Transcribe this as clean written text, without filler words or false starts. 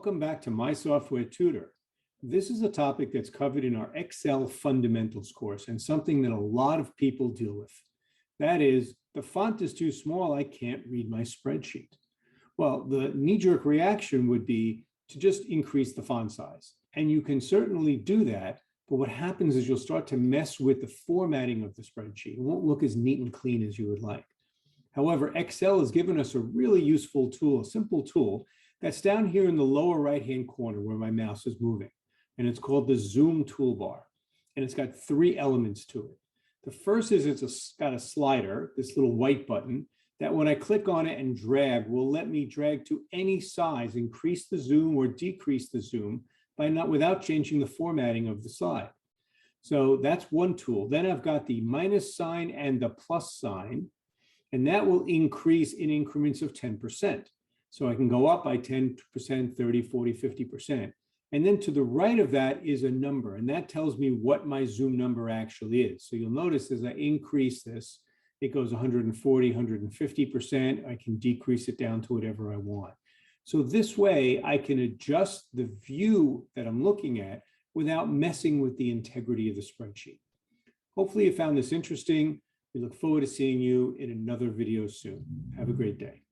Welcome back to My Software Tutor. This is a topic that's covered in our Excel Fundamentals course and something that a lot of people deal with. That is, the font is too small, I can't read my spreadsheet. Well, the knee-jerk reaction would be to just increase the font size. And you can certainly do that, but what happens is you'll start to mess with the formatting of the spreadsheet. It won't look as neat and clean as you would like. However, Excel has given us a really useful tool, a simple tool, that's down here in the lower right-hand corner where my mouse is moving. And it's called the Zoom Toolbar. And it's got three elements to it. The first is it's got a slider, this little white button, that when I click on it and drag, will let me drag to any size, increase the zoom or decrease the zoom without changing the formatting of the slide. So that's one tool. Then I've got the minus sign and the plus sign, and that will increase in increments of 10%. So I can go up by 10%, 30, 40, 50%. And then to the right of that is a number, and that tells me what my zoom number actually is. So you'll notice as I increase this, it goes 140, 150%. I can decrease it down to whatever I want. So this way I can adjust the view that I'm looking at without messing with the integrity of the spreadsheet. Hopefully you found this interesting. We look forward to seeing you in another video soon. Have a great day.